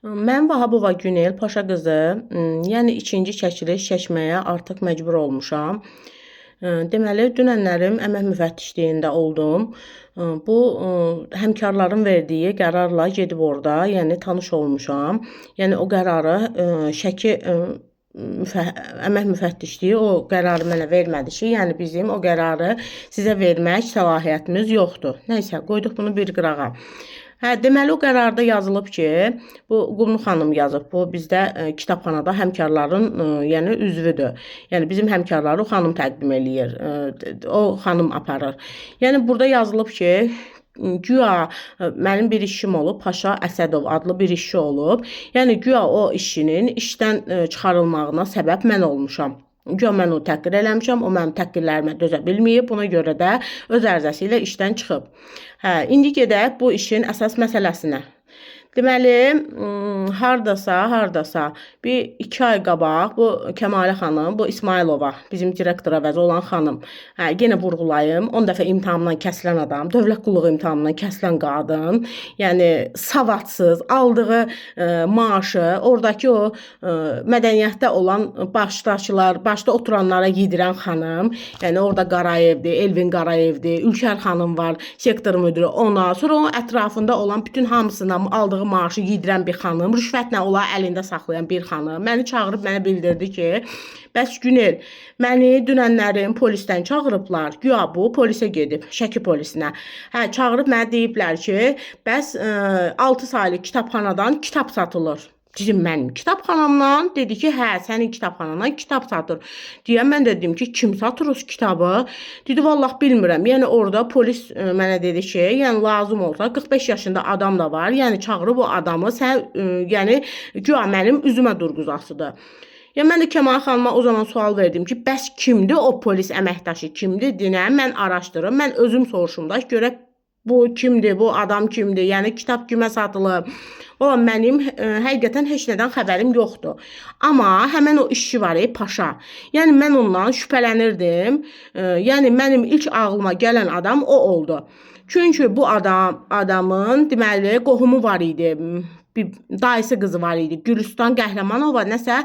Mən Vahabova Günel Paşa qızı, yəni ikinci çəkiliş çəkməyə artıq məcbur olmuşam. Deməli, dünənlərim əmək müfəttişliyində oldum. Bu həmkarların verdiyi qərarla gedib orada, yəni tanış olmuşam. Yəni o qərarı Şəki əmək müfəttişliyi o qərarı mənə vermədi ki, yəni bizim o qərarı sizə vermək səlahiyyətimiz yoxdur. Nəysə, qoyduq bunu bir qırağa. Deməli o qərarda yazılıb ki, bu Qumlu xanım yazıb. Bu bizdə kitabxanada həmkarların yəni üzvüdür. Yəni bizim həmkarları o xanım təqdim eləyir. O xanım aparır. Yəni burada yazılıb ki, güya mənim bir işim olub, Paşa Əsədov adlı bir işçi olub. Yəni güya o işçinin işdən çıxarılmağına səbəb mən olmuşam. Güya mən onu təhqir eləmişəm, o mənim təhqirlərimə dözə bilməyib, buna görə də öz ərizəsi ilə işdən çıxıb. İndi gedək bu işin əsas məsələsinə. Deməli, hardasa bir 2 ay qabaq bu Kəmalə xanım, bu İsmailova, bizim direktor əvəzi olan xanım, yenə vurğulayım, 10 dəfə imtahandan kəsilən adam, dövlət qulluğu imtahanından kəsilən qadın, yəni savadsız, aldığı maaşı, oradakı o mədəniyyətdə olan başdaşlar, başda oturanlara yedirən xanım, yəni orada Qarayevdir, Elvin Qarayevdir, Ülkər xanım var, sektor müdürü ona, sonra onun ətrafında olan bütün hamısına aldığı maaşı yedirən bir xanım, rüşvətlə ola əlində saxlayan bir xanım məni çağırıb mənə bildirdi ki, bəs Günel, məni dünənlərin polisdən çağırıblar. Güya bu polisə gedib, Şəki polisinə. Çağırıb mənə deyiblər ki, bəs 6 saylı kitabxanadan kitab satılır. Dedim, mənim kitabxanamdan? Dedi ki, hə, sənin kitabxanandan kitab satır. Deyəm, mən dedim ki, kim satır o kitabı? Dedi, vallah bilmirəm. Yəni orada polis mənə dedi ki, yəni lazım olsa 45 yaşında adam da var. Yəni çağırıb o adamı sən yəni güya mənim üzümə durğuzasıdır. Yəni mən də Kəmal xanıma o zaman sual verdim ki, bəs kimdir o polis əməkdaşı? Kimdir? Dinəm, mən araşdırım. Mən özüm soruşum da görək bu kimdir, bu adam kimdir? Yəni kitab kimə satılıb? Valla mənim həqiqətən heç nədən xəbərim yoxdur. Amma həmən o işçi var, Paşa. Yəni mən ondan şübhələnirdim. Yəni mənim ilk ağlıma gələn adam o oldu. Çünki bu adamın deməli qohumu var idi. Bir dayısı qızı var idi. Gülüstan Qəhrəmanova nəsə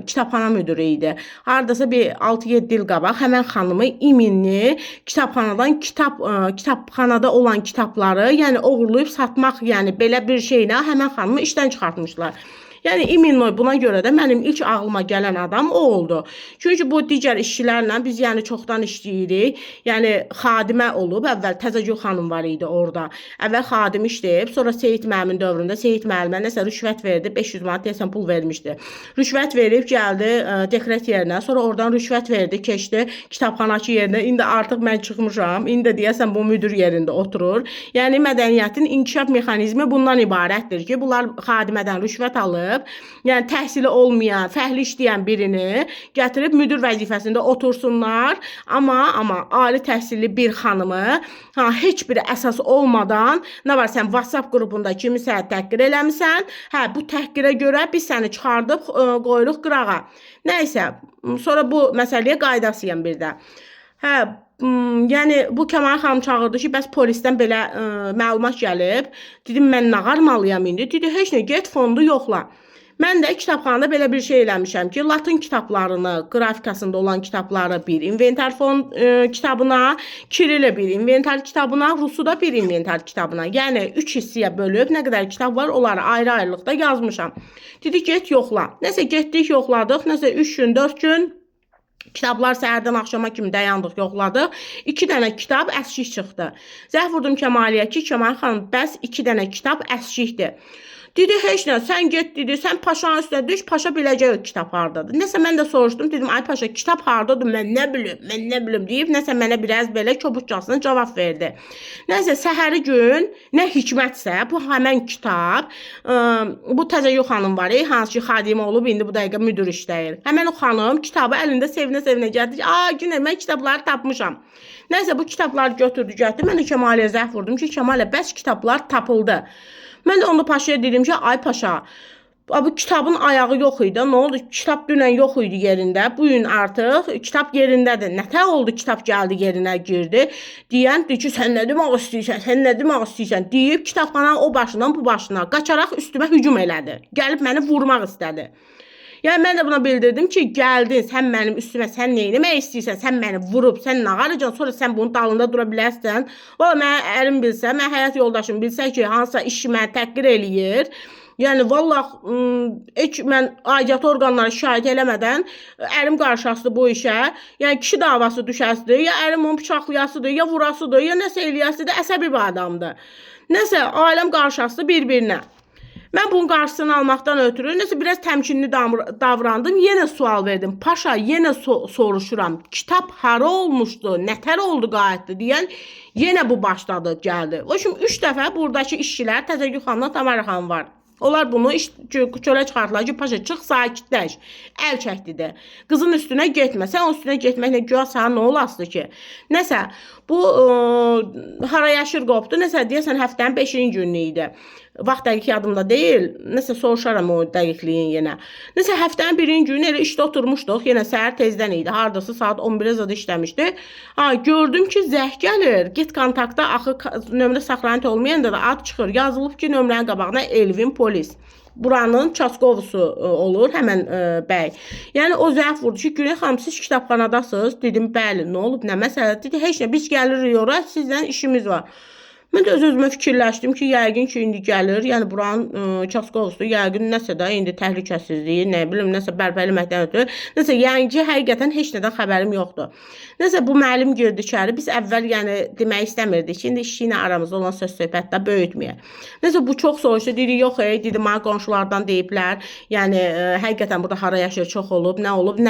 kitabxana müdürü idi. Hardasa bir 6-7 il qabaq həmən xanımı iminli kitabxanadan kitabxanada olan kitabları, yəni oğurlayıb satmaq, yəni belə bir şeylə həmən xanımı işdən çıxartmışlar. Yəni iminli buna görə də mənim ilk ağlıma gələn adam o oldu. Çünki bu digər işçilərlə biz yəni çoxdan işləyirik. Yəni xadimə olub, əvvəl Təzəgül xanım var idi orada. Əvvəl xadim işləyib, sonra Seyid müəllimin dövründə Seyid müəllimə nəsə rüşvət verdi, 500 manat deyəsən pul vermişdi. Rüşvət verib gəldi dekret yerinə, sonra oradan rüşvət verdi, keçdi kitabxanaçı yerinə. İndi artıq mən çıxmışam. İndi deyəsən bu müdür yerində oturur. Yəni mədəniyyətin inkişaf mexanizmi bundan ibarətdir ki, bunlar xadimədən rüşvət alır. Yəni təhsili olmayan, fəhli işləyən birini gətirib müdür vəzifəsində otursunlar. Amma ali təhsilli bir xanımı heç bir əsas olmadan, nə var sən WhatsApp qrupunda kimisə təhqir eləmisən, bu təhqirə görə biz səni çıxardıb qoyuruq qırağa. Nəysə, sonra bu məsələyə qaydasıyam bir də. Yəni bu Kəmal xanım çağırdı ki, bəs polisdən belə məlumat gəlib. Dedim, mən nə qarmalıyam indi? Dedi, heç nə, get fondu yoxla. Mən də kitabxanada belə bir şey eləmişəm ki, Latın kitablarını, qrafikasında olan kitabları bir inventar fond kitabına, Kirili bir inventar kitabına, Rusu da bir inventar kitabına. Yəni 3 hissəyə bölüb nə qədər kitab var, onları ayrı-ayrılıqda yazmışam. Dedi, get yoxla. Nəsə getdik, yoxladıq. Nəsə 3 gün, 4 gün kitablar səhərdən axşama kimi dayandıq, yoxladıq. 2 dənə kitab əskik çıxdı. Zəng vurdum Kəmaliyə ki, Kəmal xanım, bəs 2 dənə kitab əskikdir. Dedi, heç nə, sən get, dedi, sən Paşanın üstünə düş, Paşa biləcək o kitab hardadır. Nəsə mən də soruşdum, dedim, ay Paşa, kitab hardadır, mən nə bilim deyib, nəsə mənə biraz belə köpükcasına cavab verdi. Nəsə, səhəri gün, nə hikmətsə, bu həmən kitab, bu Təzəgül xanım var, hansı ki, xadimə olub, indi bu dəqiqə müdür işləyir. Həmən o xanım kitabı əlində sevinə-sevinə gəldi ki, Günel, mən kitabları tapmışam. Nəsə, bu kitabları götürdü, mən də Kəmaliyə zəng vurdum ki, Kəmalə, bəs kitablar tapıldı. Mən də onu Paşaya dedim ki, ay Paşa, Bu kitabın ayağı yox idi. Nə oldu? Kitab dünən yox idi yerində. Bu gün artıq kitab yerindədir. Nətə oldu kitab gəldi yerinə girdi. Deyən ki, sən nə demək istəyirsən? Sən nə demək istəyirsən? Deyib kitabxananın o başından bu başına qaçaraq üstümə hücum elədi. Gəlib məni vurmaq istədi. Yəni mən də buna bildirdim ki, gəldin, sən mənim üstümə, sən nə etmək istəyirsən? Sən məni vurub, sən nə qaracan, sonra sən bunun dalında dura bilərsən. Valla mən ərim bilsə, mən həyat yoldaşım bilsə ki, hansısa işi məni təhqir eləyir. Yəni vallahi heç mən aidiyyatı orqanlara şahid eləmədən ərim qarşılaşdı bu işə. Yəni kişi davası düşəsidir, ya ərim onu bıçaqlayasıdır, ya vurasıdır, ya nəsə eləyəsidir, əsəbi bir adamdır. Nəsə ailəm qarşılaşdı bir-birinə. Mən bunun qarşısını almaqdan ötürü nəsə biraz təmkinli davrandım. Yenə sual verdim. Paşa, yenə soruşuram. Kitab hara olmuşdu? Nətər oldu qayıtdı deyən yenə bu başladı, gəldi. O üçün 3 dəfə buradakı işçilər Təzəgül xanımla Tamara xanım var. Onlar bunu çölə çıxartdılar ki, paşa çıx, sakitləş, əl çəkdi də. Qızın üstünə getmə. Sən o üstünə getməklə güya sana nə olasdı ki? Nəsə, bu hara yaşır qopdu. Nəsə, deyəsən həftənin 5-ci günü idi. Vaxt dəqiq yadımda deyil. Nəsə, soruşaram o dəqiqliyin yenə. Nəsə, həftənin 1-ci günü elə işdə oturmuşduq. Yenə səhər tezdən idi. Hardası saat 11-ə zədə işləmişdi. Gördüm ki, zəh gəlir. Get kontaktda axı nömrə saxlanıt olmayanda da ad çıxır. Yazılıb ki, nömrənin qabağına Elvin polis. Buranın Çaskovusu olur, həmən bəy. Yəni o zəf vurdu ki, Güney xanım, siz kitabxanadasınız. Dedim, bəli, nə olub, nə məsələ? Dedi, heç nə, biz gəlirik ora, sizlə işimiz var. Mən də öz-özümə fikirləşdim ki, yəqin ki, indi gəlir, yəni buranın Çaskovusu, yəqin nəsə də indi təhlükəsizliyi, nə bilim, nəsə bərpa eləməkdən ötürü, nəsə, yəni ki, həqiqətən heç nədən xəbərim yoxdur. Nəsə, bu müəllim girdi içəri, biz əvvəl, yəni, demək istəmirdik ki, indi işi ilə aramızda olan söz-söhbətdə böyütməyək. Nəsə, bu çox soruşdu, dedi, yox, dedi, mənə qonşulardan deyiblər, yəni, həqiqətən burada hara yaşır, çox olub, nə olub, nə